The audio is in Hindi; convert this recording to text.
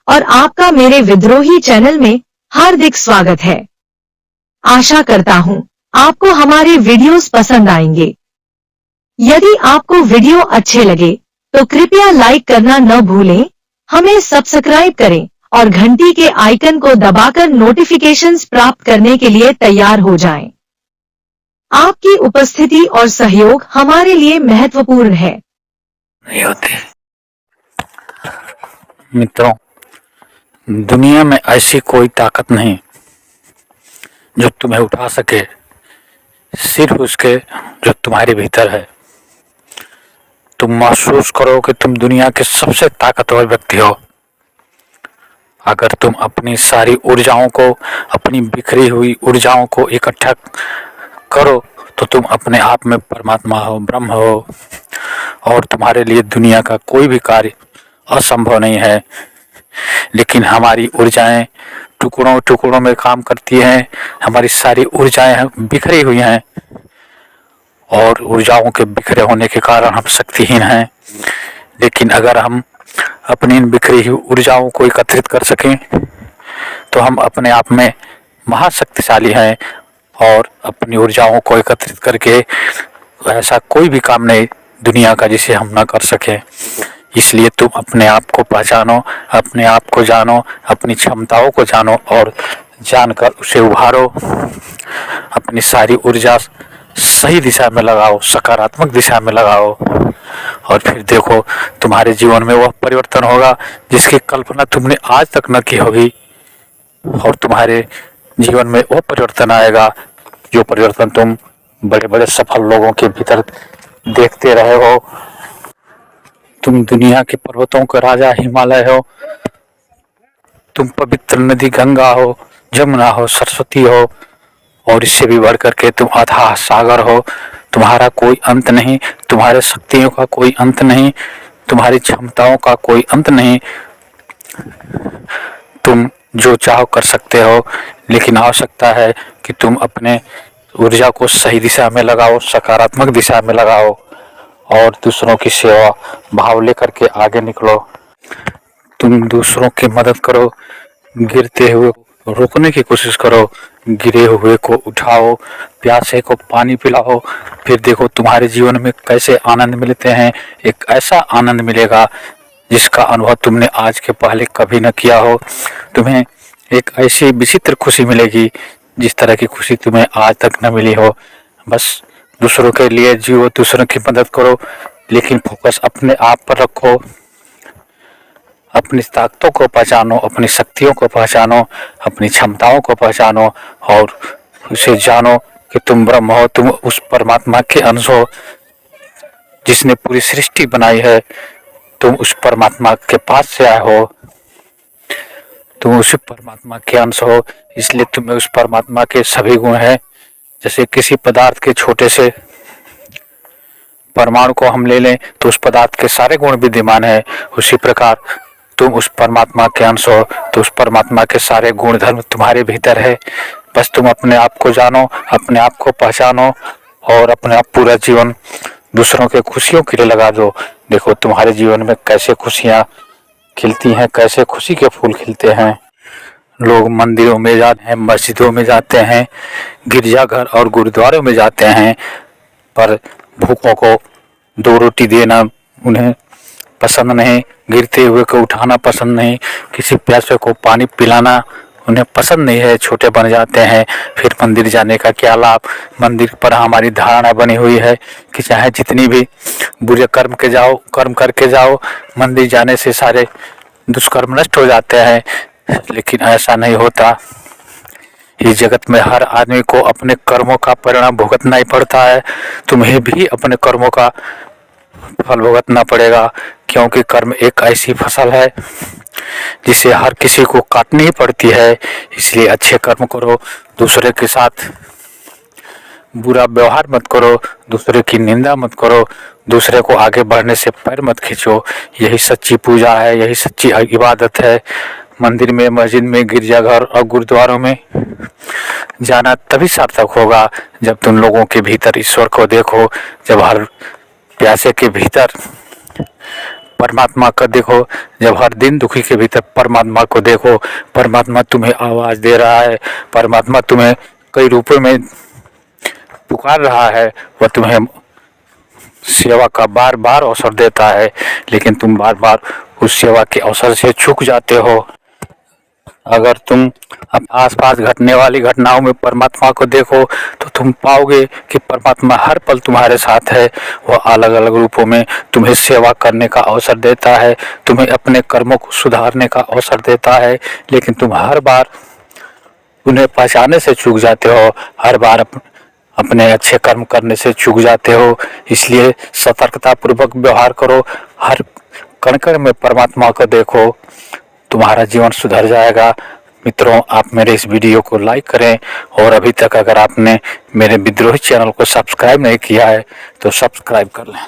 और आपका मेरे विद्रोही चैनल में हार्दिक स्वागत है। आशा करता हूँ आपको हमारे वीडियोस पसंद आएंगे। यदि आपको वीडियो अच्छे लगे तो कृपया लाइक करना न भूलें, हमें सब्सक्राइब करें और घंटी के आइकन को दबाकर नोटिफिकेशंस प्राप्त करने के लिए तैयार हो जाएं। आपकी उपस्थिति और सहयोग हमारे लिए महत्वपूर्ण है। नहीं होते। मित्रों, दुनिया में ऐसी कोई ताकत नहीं जो तुम्हें उठा सके, सिर्फ उसके जो तुम्हारे भीतर है। तुम महसूस करो कि तुम दुनिया के सबसे ताकतवर व्यक्ति हो। अगर तुम अपनी सारी ऊर्जाओं को, अपनी बिखरी हुई ऊर्जाओं को इकट्ठा करो तो तुम अपने आप में परमात्मा हो, ब्रह्म हो, और तुम्हारे लिए दुनिया का कोई भी कार्य असंभव नहीं है। लेकिन हमारी ऊर्जाएं टुकड़ों टुकड़ों में काम करती हैं। हमारी सारी ऊर्जाएं बिखरी हुई हैं और ऊर्जाओं के बिखरे होने के कारण हम शक्तिहीन हैं। लेकिन अगर हम अपनी इन बिखरी हुई ऊर्जाओं को एकत्रित कर सकें तो हम अपने आप में महाशक्तिशाली हैं और अपनी ऊर्जाओं को एकत्रित करके ऐसा कोई भी काम नहीं दुनिया का जिसे हम ना कर सकें। इसलिए तुम अपने आप को पहचानो, अपने आप को जानो, अपनी क्षमताओं को जानो और जानकर उसे उभारो। अपनी सारी ऊर्जा सही दिशा में लगाओ, सकारात्मक दिशा में लगाओ, और फिर देखो तुम्हारे जीवन में वह परिवर्तन होगा जिसकी कल्पना तुमने आज तक न की होगी। और तुम्हारे जीवन में वो परिवर्तन आएगा जो परिवर्तन तुम बड़े बड़े सफल लोगों के भीतर देखते रहे हो। तुम दुनिया के पर्वतों का राजा हिमालय हो, तुम पवित्र नदी गंगा हो, जमुना हो, सरस्वती हो, और इससे भी बढ़ करके तुम अथाह सागर हो। तुम्हारा कोई अंत नहीं, तुम्हारे शक्तियों का कोई अंत नहीं, तुम्हारी क्षमताओं का कोई अंत नहीं। तुम जो चाहो कर सकते हो, लेकिन आवश्यकता है कि तुम अपने ऊर्जा को सही दिशा में लगाओ, सकारात्मक दिशा में लगाओ और दूसरों की सेवा भाव लेकर के आगे निकलो। तुम दूसरों की मदद करो, गिरते हुए रोकने की कोशिश करो, गिरे हुए को उठाओ, प्यासे को पानी पिलाओ। फिर देखो तुम्हारे जीवन में कैसे आनंद मिलते हैं। एक ऐसा आनंद मिलेगा जिसका अनुभव तुमने आज के पहले कभी न किया हो। तुम्हें एक ऐसी विचित्र खुशी मिलेगी जिस तरह की खुशी तुम्हें आज तक न मिली हो। बस दूसरों के लिए जियो, दूसरों की मदद करो, लेकिन फोकस अपने आप पर रखो। अपनी ताकतों को पहचानो, अपनी शक्तियों को पहचानो, अपनी क्षमताओं को पहचानो और उसे जानो कि तुम ब्रह्म हो, तुम उस परमात्मा के अंश हो जिसने पूरी सृष्टि बनाई है। तुम उस परमात्मा के पास से आए हो, तुम उस परमात्मा के अंश हो, इसलिए तुम्हें उस परमात्मा के सभी गुण हैं। जैसे किसी पदार्थ के छोटे से परमाणु को हम ले लें तो उस पदार्थ के सारे गुण विद्यमान है। उसी प्रकार तुम उस परमात्मा के अंश हो, तो उस परमात्मा के सारे गुण धर्म तुम्हारे भीतर है। बस तुम अपने आप को जानो, अपने आप को पहचानो और अपने आप पूरा जीवन दूसरों के खुशियों के लिए लगा दो। देखो तुम्हारे जीवन में कैसे खुशियाँ खिलती हैं, कैसे खुशी के फूल खिलते हैं। लोग मंदिरों में जाते हैं, मस्जिदों में जाते हैं, गिरजाघर और गुरुद्वारों में जाते हैं, पर भूखों को दो रोटी देना उन्हें पसंद नहीं, गिरते हुए को उठाना पसंद नहीं, किसी प्यासे को पानी पिलाना उन्हें पसंद नहीं है। छोटे बन जाते हैं। फिर मंदिर जाने का क्या लाभ। मंदिर पर हमारी धारणा बनी हुई है कि चाहे जितनी भी बुरे कर्म के जाओ, कर्म करके जाओ, मंदिर जाने से सारे दुष्कर्म नष्ट हो जाते हैं। लेकिन ऐसा नहीं होता। इस जगत में हर आदमी को अपने कर्मों का परिणाम भुगतना ही पड़ता है। तुम्हें भी अपने कर्मों का फल भुगतना पड़ेगा, क्योंकि कर्म एक ऐसी फसल है जिसे हर किसी को काटनी ही पड़ती है। इसलिए अच्छे कर्म करो, दूसरे के साथ बुरा व्यवहार मत करो, दूसरे की निंदा मत करो, दूसरे को आगे बढ़ने से पैर मत खींचो। यही सच्ची पूजा है, यही सच्ची इबादत है। मंदिर में, मस्जिद में, गिरजाघर और गुरुद्वारों में जाना तभी सार्थक होगा जब तुम लोगों के भीतर ईश्वर को देखो, जब हर प्यासे के भीतर परमात्मा को देखो। जब हर दिन दुखी के भीतर परमात्मा को देखो, परमात्मा तुम्हें आवाज दे रहा है, परमात्मा तुम्हें कई रूपों में पुकार रहा है, वह तुम्हें सेवा का बार बार अवसर देता है, लेकिन तुम बार बार उस सेवा के अवसर से चूक जाते हो। अगर तुम अब आसपास घटने वाली घटनाओं में परमात्मा को देखो तो तुम पाओगे कि परमात्मा हर पल तुम्हारे साथ है। वह अलग अलग रूपों में तुम्हें सेवा करने का अवसर देता है, तुम्हें अपने कर्मों को सुधारने का अवसर देता है, लेकिन तुम हर बार उन्हें पहचानने से चूक जाते हो, हर बार अपने अच्छे कर्म करने से चूक जाते हो। इसलिए सतर्कता पूर्वक व्यवहार करो, हर कण कण में परमात्मा को देखो, तुम्हारा जीवन सुधर जाएगा। मित्रों, आप मेरे इस वीडियो को लाइक करें और अभी तक अगर आपने मेरे विद्रोही चैनल को सब्सक्राइब नहीं किया है तो सब्सक्राइब कर लें।